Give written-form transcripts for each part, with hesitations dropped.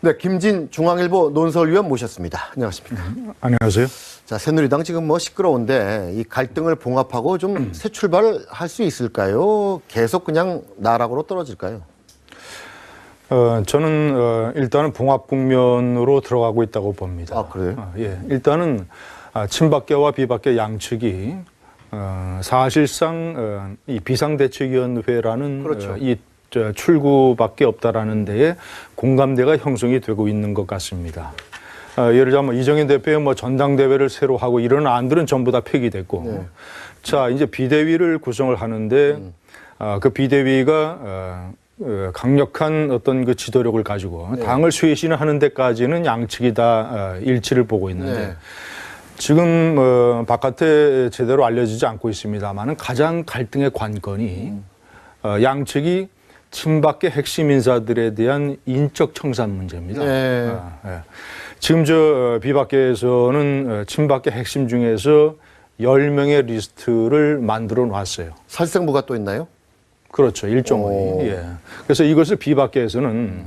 네, 김진 중앙일보 논설위원 모셨습니다. 안녕하십니까? 안녕하세요. 자, 새누리당 지금 뭐 시끄러운데 이 갈등을 봉합하고 좀 새 출발을 할 수 있을까요? 계속 그냥 나락으로 떨어질까요? 저는 일단은 봉합 국면으로 들어가고 있다고 봅니다. 아, 그래요? 예, 일단은 친박계와 비박계 양측이 사실상 이 비상대책위원회라는 그렇죠. 이 출구밖에 없다라는 데에 공감대가 형성이 되고 있는 것 같습니다. 예를 들자면 이정현 대표의 뭐 전당대회를 새로 하고 이런 안들은 전부 다 폐기됐고, 네. 자 이제 비대위를 구성을 하는데 그 비대위가 강력한 어떤 그 지도력을 가지고 네. 당을 쇄신하는 데까지는 양측이 다 일치를 보고 있는데. 네. 지금 바깥에 제대로 알려지지 않고 있습니다만은 가장 갈등의 관건이 양측이 친박계 핵심 인사들에 대한 인적 청산 문제입니다. 네. 예. 지금 저 비박계에서는 친박계 핵심 중에서 10명의 리스트를 만들어 놨어요. 살생부가 또 있나요? 그렇죠. 일종의. 예. 그래서 이것을 비박계에서는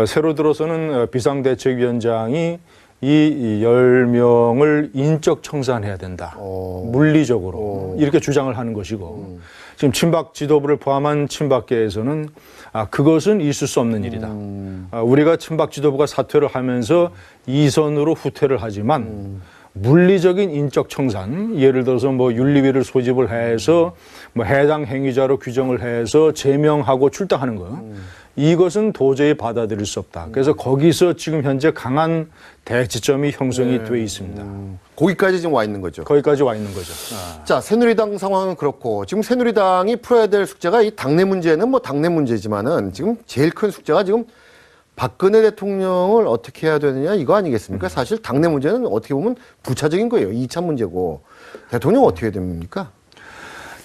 새로 들어서는 비상대책위원장이 이 10명을 인적 청산해야 된다. 물리적으로. 이렇게 주장을 하는 것이고 지금 친박 지도부를 포함한 친박계에서는 그것은 있을 수 없는 일이다. 우리가 친박 지도부가 사퇴를 하면서 이선으로 후퇴를 하지만 물리적인 인적 청산, 예를 들어서 뭐 윤리위를 소집을 해서 뭐 해당 행위자로 규정을 해서 제명하고 출당하는 거. 이것은 도저히 받아들일 수 없다. 그래서 거기서 지금 현재 강한 대치점이 형성이 돼 있습니다. 거기까지 지금 와 있는 거죠. 거기까지 와 있는 거죠. 자, 새누리당 상황은 그렇고 지금 새누리당이 풀어야 될 숙제가 이 당내 문제는 뭐 당내 문제지만은 지금 제일 큰 숙제가 지금 박근혜 대통령을 어떻게 해야 되느냐 이거 아니겠습니까? 사실 당내 문제는 어떻게 보면 부차적인 거예요. 2차 문제고 대통령 어떻게 해야 됩니까?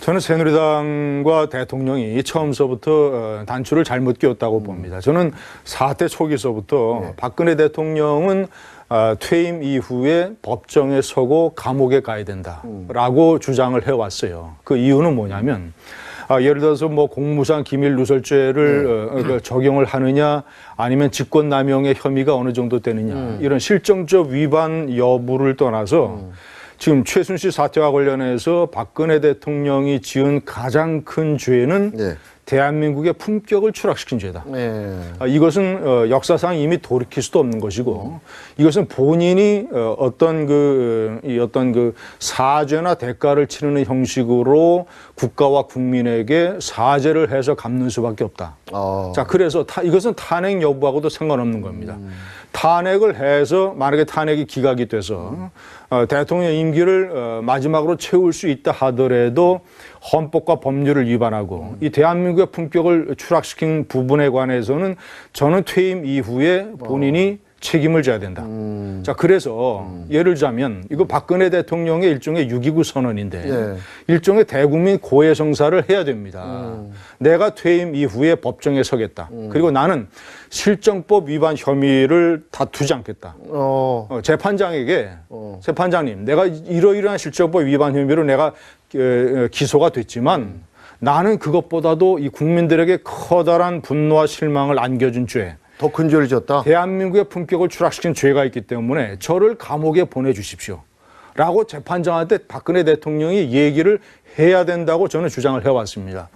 저는 새누리당과 대통령이 처음서부터 단추를 잘못 끼웠다고 봅니다. 저는 사태 초기서부터 박근혜 대통령은 퇴임 이후에 법정에 서고 감옥에 가야 된다라고 주장을 해왔어요. 그 이유는 뭐냐면 예를 들어서 뭐 공무상 기밀 누설죄를 적용을 하느냐 아니면 직권남용의 혐의가 어느 정도 되느냐 이런 실정적 위반 여부를 떠나서 지금 최순실 사태와 관련해서 박근혜 대통령이 지은 가장 큰 죄는 대한민국의 품격을 추락시킨 죄다. 이것은 역사상 이미 돌이킬 수도 없는 것이고 이것은 본인이 어떤 그 사죄나 대가를 치르는 형식으로 국가와 국민에게 사죄를 해서 갚는 수밖에 없다. 자, 그래서 이것은 탄핵 여부하고도 상관없는 겁니다. 탄핵을 해서 만약에 탄핵이 기각이 돼서 대통령 임기를 마지막으로 채울 수 있다 하더라도 헌법과 법률을 위반하고 이 대한민국의 품격을 추락시킨 부분에 관해서는 저는 퇴임 이후에 본인이 책임을 져야 된다. 자, 그래서 예를 들자면 이거 박근혜 대통령의 일종의 6.29 선언인데 일종의 대국민 고해성사를 해야 됩니다. 내가 퇴임 이후에 법정에 서겠다. 그리고 나는 실정법 위반 혐의를 다투지 않겠다. 재판장에게 재판장님, 내가 이러이러한 실정법 위반 혐의로 내가 기소가 됐지만 나는 그것보다도 이 국민들에게 커다란 분노와 실망을 안겨준 죄, 더 큰 죄를 지었다. 대한민국의 품격을 추락시킨 죄가 있기 때문에 저를 감옥에 보내주십시오. 라고 재판장한테 박근혜 대통령이 얘기를 해야 된다고 저는 주장을 해왔습니다.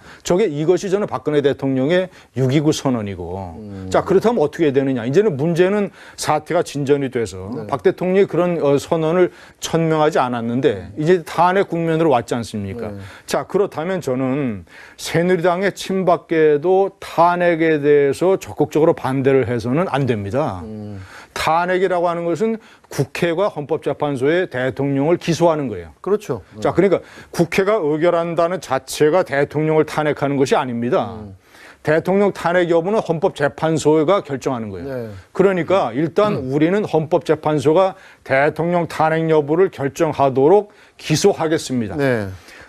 이것이 저는 박근혜 대통령의 6.29 선언이고 자, 그렇다면 어떻게 해야 되느냐. 이제는 문제는 사태가 진전이 돼서 박 대통령이 그런 선언을 천명하지 않았는데 이제 탄핵 국면으로 왔지 않습니까? 자, 그렇다면 저는 새누리당의 친박계도 탄핵에 대해서 적극적으로 반대를 해서는 안 됩니다. 탄핵이라고 하는 것은 국회가 헌법재판소에 대통령을 기소하는 거예요. 그렇죠. 자, 그러니까 국회가 의결한다는 자체가 대통령을 탄핵하는 것이 아닙니다. 대통령 탄핵 여부는 헌법재판소가 결정하는 거예요. 그러니까 일단 우리는 헌법재판소가 대통령 탄핵 여부를 결정하도록 기소하겠습니다.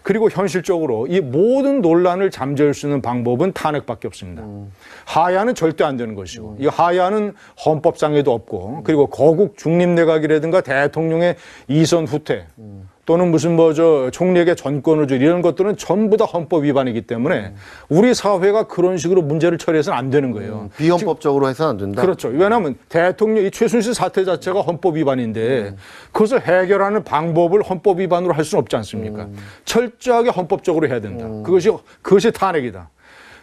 그리고 현실적으로 이 모든 논란을 잠재울 수 있는 방법은 탄핵밖에 없습니다. 하야는 절대 안 되는 것이고 이 하야는 헌법상에도 없고 그리고 거국 중립내각이라든가 대통령의 이선 후퇴 또는 무슨 뭐 저 총리에게 전권을 줄 이런 것들은 전부 다 헌법 위반이기 때문에 우리 사회가 그런 식으로 문제를 처리해서는 안 되는 거예요. 비헌법적으로 해서는 안 된다. 그렇죠. 왜냐하면 대통령 이 최순실 사태 자체가 헌법 위반인데 그것을 해결하는 방법을 헌법 위반으로 할 수는 없지 않습니까? 철저하게 헌법적으로 해야 된다. 그것이 탄핵이다.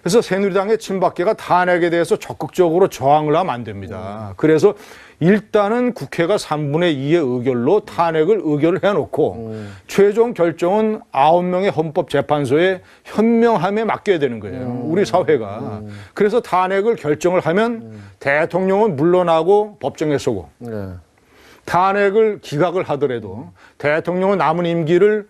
그래서 새누리당의 친박계가 탄핵에 대해서 적극적으로 저항을 하면 안 됩니다. 그래서 일단은 국회가 3분의 2의 의결로 탄핵을 의결을 해놓고 최종 결정은 9명의 헌법재판소의 현명함에 맡겨야 되는 거예요. 우리 사회가. 그래서 탄핵을 결정을 하면 대통령은 물러나고 법정에 서고 네. 탄핵을 기각을 하더라도 대통령은 남은 임기를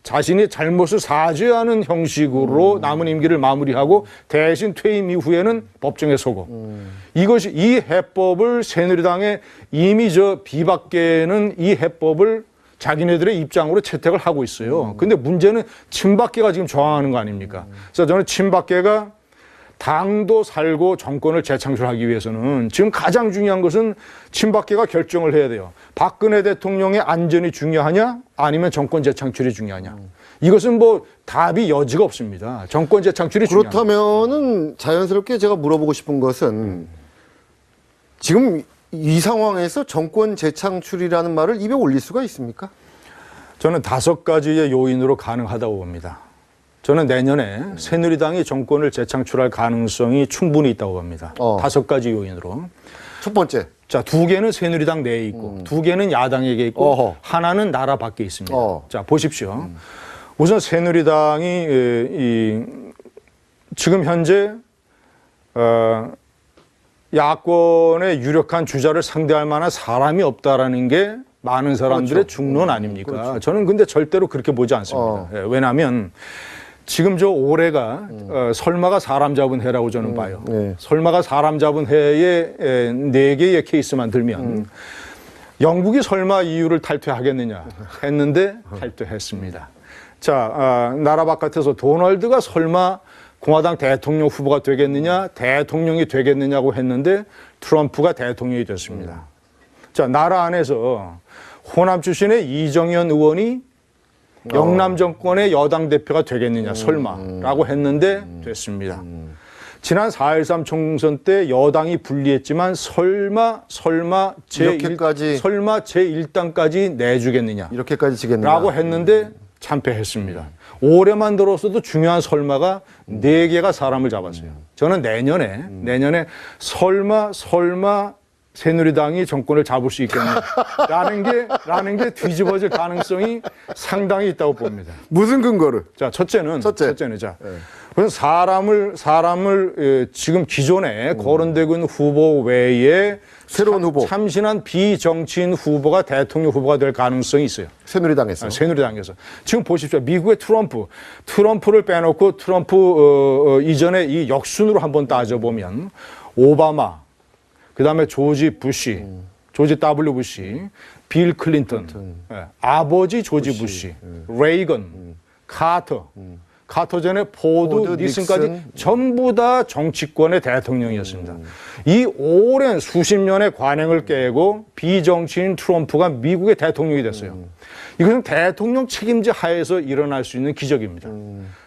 자신이 잘못을 사죄하는 형식으로 남은 임기를 마무리하고 대신 퇴임 이후에는 법정에 서고 이것이 이 해법을 새누리당의 이미 저 비박계는 이 해법을 자기네들의 입장으로 채택을 하고 있어요. 근데 문제는 친박계가 지금 저항하는 거 아닙니까? 그래서 저는 친박계가 당도 살고 정권을 재창출하기 위해서는 지금 가장 중요한 것은 친박계가 결정을 해야 돼요. 박근혜 대통령의 안전이 중요하냐 아니면 정권 재창출이 중요하냐. 이것은 뭐 답이 여지가 없습니다. 정권 재창출이 중요하냐. 그렇다면은 자연스럽게 제가 물어보고 싶은 것은 지금 이 상황에서 정권 재창출이라는 말을 입에 올릴 수가 있습니까? 저는 5가지의 요인으로 가능하다고 봅니다. 저는 내년에 새누리당이 정권을 재창출할 가능성이 충분히 있다고 봅니다. 5가지 요인으로. 첫 번째. 자, 2개는 새누리당 내에 있고 2개는 야당에게 있고 하나는 나라 밖에 있습니다. 자, 보십시오. 우선 새누리당이 지금 현재 야권의 유력한 주자를 상대할 만한 사람이 없다라는 게 많은 사람들의 중론 아닙니까? 그렇죠. 저는 근데 절대로 그렇게 보지 않습니다. 왜냐하면 지금 저 올해가 설마가 사람 잡은 해라고 저는 봐요. 설마가 사람 잡은 해에 4개의 케이스만 들면 영국이 설마 EU를 탈퇴하겠느냐 했는데 탈퇴했습니다. 자, 나라 바깥에서 도널드가 설마 공화당 대통령 후보가 되겠느냐, 대통령이 되겠느냐고 했는데 트럼프가 대통령이 됐습니다. 자, 나라 안에서 호남 출신의 이정현 의원이 영남 정권의 여당 대표가 되겠느냐, 설마라고 했는데 됐습니다. 지난 4.13 총선 때 여당이 불리했지만 설마 제1당까지 내주겠느냐. 이렇게까지 지겠느냐. 라고 했는데 참패했습니다. 올해만 들어서도 중요한 설마가 4개가 사람을 잡았어요. 저는 내년에 설마 새누리당이 정권을 잡을 수 있겠냐라는 게 뒤집어질 가능성이 상당히 있다고 봅니다. 무슨 근거를? 자, 첫째는 자. 그래서 사람을 지금 기존에 거론되고 있는 후보 외에 새로운 후보, 참신한 비정치인 후보가 대통령 후보가 될 가능성이 있어요. 새누리당에서. 새누리당에서. 지금 보십시오. 미국의 트럼프를 빼놓고 트럼프 이전에 이 역순으로 한번 따져보면 오바마, 그다음에 조지 W. 부시, 빌 클린턴, 아버지 조지 부시, 레이건, 카터 전에 포드, 닉슨까지 전부 다 정치권의 대통령이었습니다. 이 오랜 수십 년의 관행을 깨고 비정치인 트럼프가 미국의 대통령이 됐어요. 이것은 대통령 책임제 하에서 일어날 수 있는 기적입니다.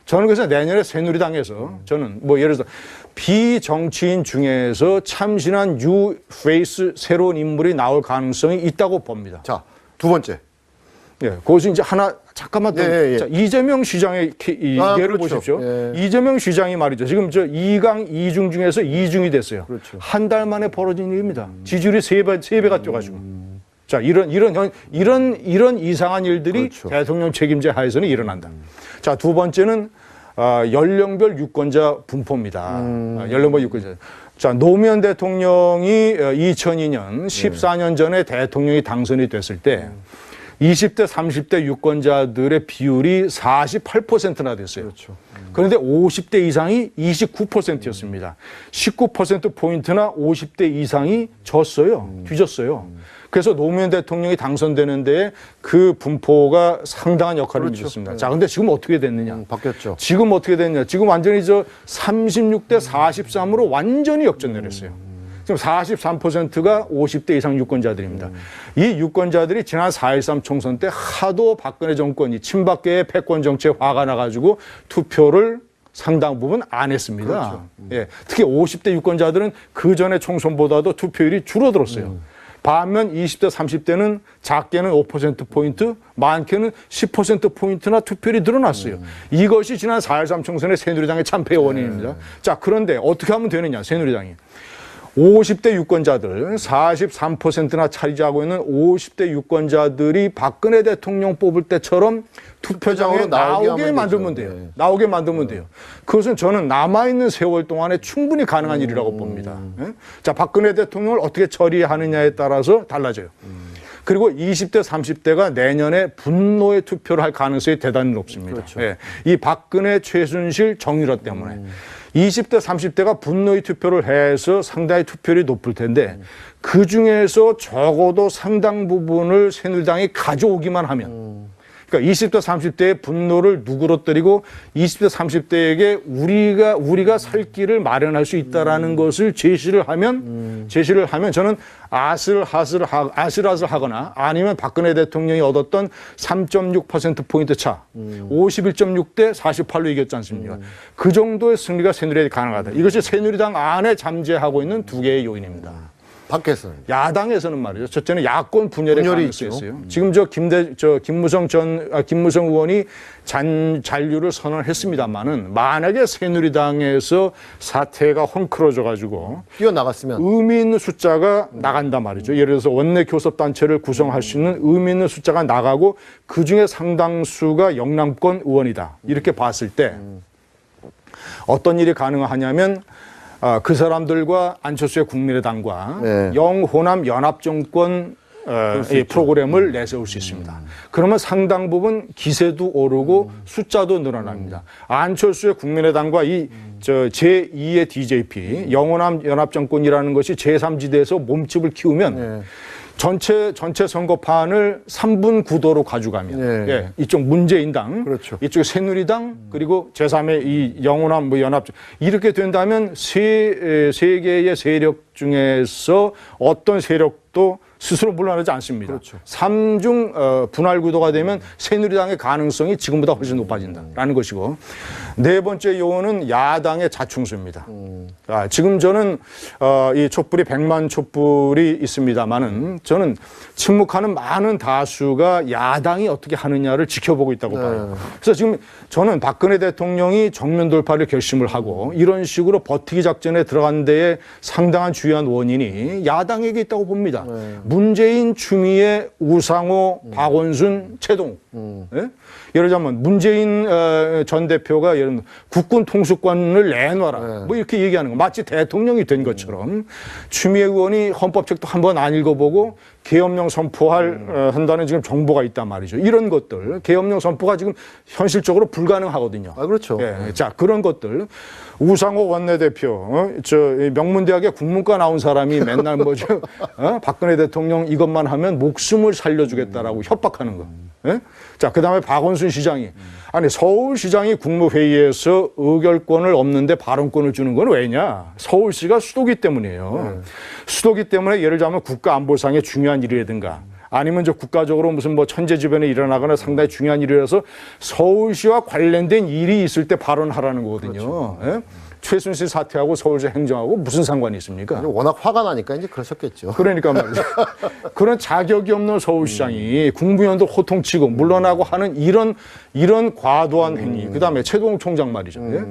저는 그래서 내년에 새누리당에서 저는 뭐 예를 들어서 비정치인 중에서 참신한 뉴 페이스 새로운 인물이 나올 가능성이 있다고 봅니다. 자, 2번째. 예, 그것이 이제 하나 잠깐만 더. 자, 이재명 시장의 예를 그렇죠. 보십시오. 이재명 시장이 말이죠. 지금 저 2강 2중 중에서 2중이 됐어요. 그렇죠. 한 달 만에 벌어진 일입니다. 지지율이 3배가 뛰어가지고. 자, 이런 이상한 일들이 그렇죠. 대통령 책임제 하에서는 일어난다. 자, 2번째는 연령별 유권자 분포입니다. 연령별 유권자. 자, 노무현 대통령이 2002년 14년 전에 대통령이 당선이 됐을 때 20대, 30대 유권자들의 비율이 48%나 됐어요. 그렇죠. 그런데 50대 이상이 29%였습니다. 19%포인트나 50대 이상이 졌어요. 뒤졌어요. 그래서 노무현 대통령이 당선되는 데에 그 분포가 상당한 역할을 미쳤습니다. 자, 근데 지금 어떻게 됐느냐? 바뀌었죠. 지금 어떻게 됐냐? 지금 완전히 36대 43으로 완전히 역전 내렸어요. 지금 43%가 50대 이상 유권자들입니다. 이 유권자들이 지난 4.13 총선 때 하도 박근혜 정권이 친박계의 패권 정치에 화가 나가지고 투표를 상당 부분 안 했습니다. 그렇죠. 예, 특히 50대 유권자들은 그 전에 총선보다도 투표율이 줄어들었어요. 반면 20대, 30대는 작게는 5%포인트, 많게는 10%포인트나 투표율이 늘어났어요. 이것이 지난 4.13 총선의 새누리당의 참패의 원인입니다. 자, 그런데 어떻게 하면 되느냐, 새누리당이. 50대 유권자들, 43%나 차지하고 있는 50대 유권자들이 박근혜 대통령 뽑을 때처럼 투표장으로 나오게 만들면 돼요. 네. 나오게 만들면 돼요. 그것은 저는 남아있는 세월 동안에 충분히 가능한 일이라고 봅니다. 예? 자, 박근혜 대통령을 어떻게 처리하느냐에 따라서 달라져요. 그리고 20대, 30대가 내년에 분노의 투표를 할 가능성이 대단히 높습니다. 그렇죠. 예. 이 박근혜, 최순실, 정유라 때문에. 20대, 30대가 분노의 투표를 해서 상당히 투표율이 높을 텐데 그중에서 적어도 상당 부분을 새누리당이 가져오기만 하면 그러니까 20대, 30대의 분노를 누그러뜨리고 20대, 30대에게 우리가 살 길을 마련할 수 있다라는 것을 제시를 하면 저는 아슬아슬하거나 아니면 박근혜 대통령이 얻었던 3.6%포인트 차, 51.6대 48로 이겼지 않습니까? 그 정도의 승리가 새누리당이 가능하다. 이것이 새누리당 안에 잠재하고 있는 두 개의 요인입니다. 밖에서는. 야당에서는 말이죠. 첫째는 야권 분열의 분열이 가능성이 있죠. 있어요. 지금 김무성 의원이 잔류를 선언했습니다만은 만약에 새누리당에서 사태가 헝클어져 가지고 뛰어나갔으면. 의미 있는 숫자가 나간단 말이죠. 예를 들어서 원내 교섭단체를 구성할 수 있는 의미 있는 숫자가 나가고 그중에 상당수가 영남권 의원이다. 이렇게 봤을 때 어떤 일이 가능하냐면 그 사람들과 안철수의 국민의당과 네. 영호남 연합정권 이 프로그램을 내세울 수 있습니다. 그러면 상당 부분 기세도 오르고 숫자도 늘어납니다. 안철수의 국민의당과 이 제2의 DJP 영호남 연합정권이라는 것이 제3지대에서 몸집을 키우면 네. 전체 선거판을 3분 구도로 가져가면 네. 예, 이쪽 문재인당, 그렇죠. 이쪽 새누리당 그리고 제3의 이 영호남 연합 이렇게 된다면 세 개의 세력 중에서 어떤 세력도 스스로 물러나지 않습니다. 그렇죠. 삼중 분할 구도가 되면 새누리당의 가능성이 지금보다 훨씬 높아진다라는 것이고 네 번째 요원은 야당의 자충수입니다. 지금 저는 이 촛불이 100만 촛불이 있습니다만은 저는 침묵하는 많은 다수가 야당이 어떻게 하느냐를 지켜보고 있다고 봐요. 그래서 지금 저는 박근혜 대통령이 정면 돌파를 결심을 하고 이런 식으로 버티기 작전에 들어간 데에 상당한 주요한 원인이 야당에게 있다고 봅니다. 문재인, 추미애, 우상호, 박원순, 최동욱. 예? 예를 들자면 문재인 전 대표가 예를 들면 국군 통수권을 내놔라. 뭐 이렇게 얘기하는 거. 마치 대통령이 된 것처럼 추미애 의원이 헌법책도 한번 안 읽어보고 계엄령 한다는 지금 정보가 있단 말이죠. 이런 것들. 계엄령 선포가 지금 현실적으로 불가능하거든요. 그렇죠. 예, 자, 그런 것들. 우상호 원내대표, 명문대학에 국문과 나온 사람이 맨날 뭐죠? 박근혜 대통령 이것만 하면 목숨을 살려주겠다라고 협박하는 거. 예? 자, 그 다음에 박원순 시장이. 아니, 서울시장이 국무회의에서 의결권을 없는데 발언권을 주는 건 왜냐? 서울시가 수도기 때문이에요. 수도기 때문에 예를 들자면 국가안보상의 중요한 일이라든가 아니면 국가적으로 무슨 뭐 천재지변이 일어나거나 상당히 중요한 일이라서 서울시와 관련된 일이 있을 때 발언하라는 거거든요. 그렇죠. 예? 최순실 사태하고 서울시 행정하고 무슨 상관이 있습니까? 워낙 화가 나니까 이제 그러셨겠죠. 그러니까 말이죠. 그런 자격이 없는 서울시장이 국무위원들 호통치고 물러나고 하는 이런 과도한 행위. 그다음에 최동욱 총장 말이죠. 예?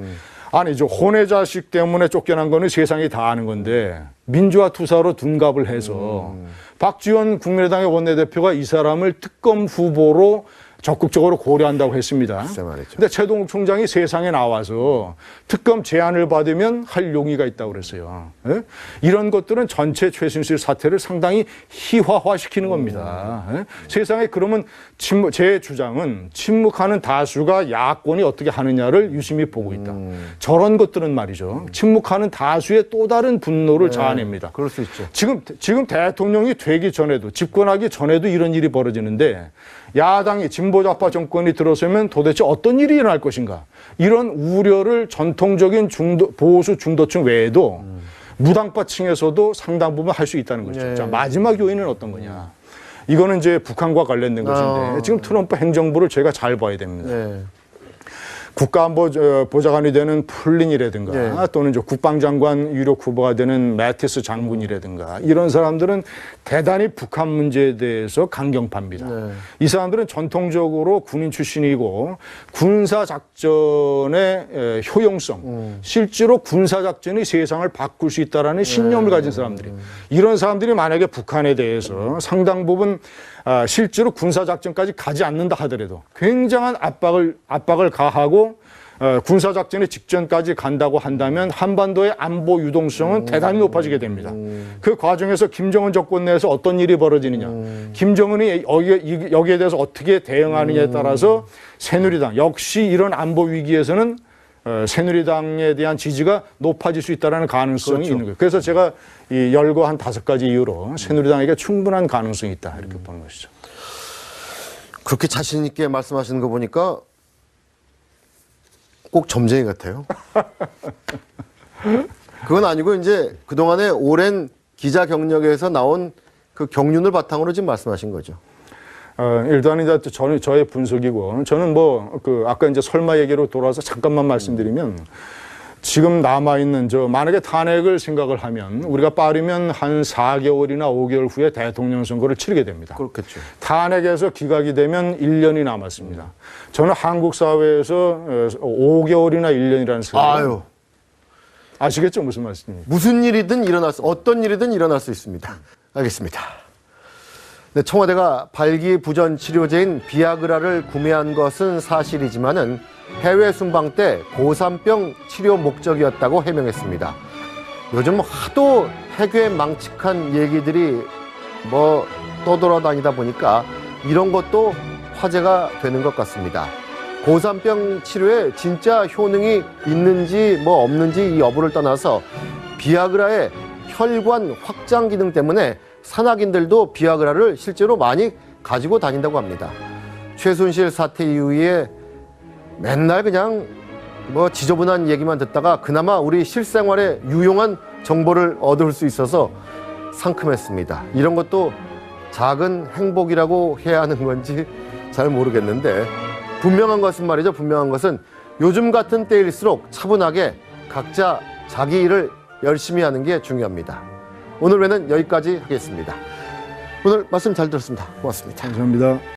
아니, 혼의 자식 때문에 쫓겨난 거는 세상이 다 아는 건데 민주화 투사로 둔갑을 해서 박지원 국민의당의 원내대표가 이 사람을 특검 후보로 적극적으로 고려한다고 했습니다. 그런데 최동욱 총장이 세상에 나와서 특검 제안을 받으면 할 용의가 있다고 그랬어요. 예? 이런 것들은 전체 최순실 사태를 상당히 희화화시키는 겁니다. 예? 세상에 그러면 제 주장은 침묵하는 다수가 야권이 어떻게 하느냐를 유심히 보고 있다. 저런 것들은 말이죠. 침묵하는 다수의 또 다른 분노를 자아냅니다. 그럴 수 있죠. 지금 대통령이 되기 전에도 집권하기 전에도 이런 일이 벌어지는데 야당이 진보좌파 정권이 들어서면 도대체 어떤 일이 일어날 것인가. 이런 우려를 전통적인 보수 중도층 외에도 무당파층에서도 상당 부분 할 수 있다는 거죠. 네. 자, 마지막 요인은 어떤 거냐? 이거는 이제 북한과 관련된 것인데 지금 트럼프 행정부를 저희가 잘 봐야 됩니다. 네. 국가안보보좌관이 되는 플린이라든가 네. 또는 이제 국방장관 유력 후보가 되는 매티스 장군이라든가 이런 사람들은 대단히 북한 문제에 대해서 강경파입니다. 네. 이 사람들은 전통적으로 군인 출신이고 군사작전의 효용성, 실제로 군사작전이 세상을 바꿀 수 있다는 신념을 가진 사람들이 이런 사람들이 만약에 북한에 대해서 상당 부분 실제로 군사작전까지 가지 않는다 하더라도 굉장한 압박을 가하고 군사작전의 직전까지 간다고 한다면 한반도의 안보 유동성은 대단히 높아지게 됩니다. 그 과정에서 김정은 정권 내에서 어떤 일이 벌어지느냐, 김정은이 여기에 대해서 어떻게 대응하느냐에 따라서 새누리당 역시 이런 안보 위기에서는 새누리당에 대한 지지가 높아질 수 있다는 가능성이 있는 거예요. 그래서 제가 이 열거 한 5가지 이유로 새누리당에게 충분한 가능성이 있다 이렇게 보는 것이죠. 그렇게 자신 있게 말씀하시는 거 보니까 꼭 점쟁이 같아요. 그건 아니고 이제 그동안의 오랜 기자 경력에서 나온 그 경륜을 바탕으로 지금 말씀하신 거죠. 일단 이제 저의 분석이고 저는 아까 이제 설마 얘기로 돌아와서 잠깐만 말씀드리면 지금 남아있는 만약에 탄핵을 생각을 하면 우리가 빠르면 한 4개월이나 5개월 후에 대통령 선거를 치르게 됩니다. 그렇겠죠. 탄핵에서 기각이 되면 1년이 남았습니다. 저는 한국 사회에서 5개월이나 1년이라는 생각. 아시겠죠? 무슨 말씀입니까? 무슨 일이든 어떤 일이든 일어날 수 있습니다. 알겠습니다. 네, 청와대가 발기부전 치료제인 비아그라를 구매한 것은 사실이지만은 해외 순방 때 고산병 치료 목적이었다고 해명했습니다. 요즘 하도 해괴 망측한 얘기들이 떠돌아다니다 보니까 이런 것도 화제가 되는 것 같습니다. 고산병 치료에 진짜 효능이 있는지 없는지 이 여부를 떠나서 비아그라의 혈관 확장 기능 때문에 산악인들도 비아그라를 실제로 많이 가지고 다닌다고 합니다. 최순실 사태 이후에 맨날 그냥 지저분한 얘기만 듣다가 그나마 우리 실생활에 유용한 정보를 얻을 수 있어서 상큼했습니다. 이런 것도 작은 행복이라고 해야 하는 건지 잘 모르겠는데 분명한 것은 말이죠. 분명한 것은 요즘 같은 때일수록 차분하게 각자 자기 일을 열심히 하는 게 중요합니다. 오늘 외는 여기까지 하겠습니다. 오늘 말씀 잘 들었습니다. 고맙습니다. 감사합니다.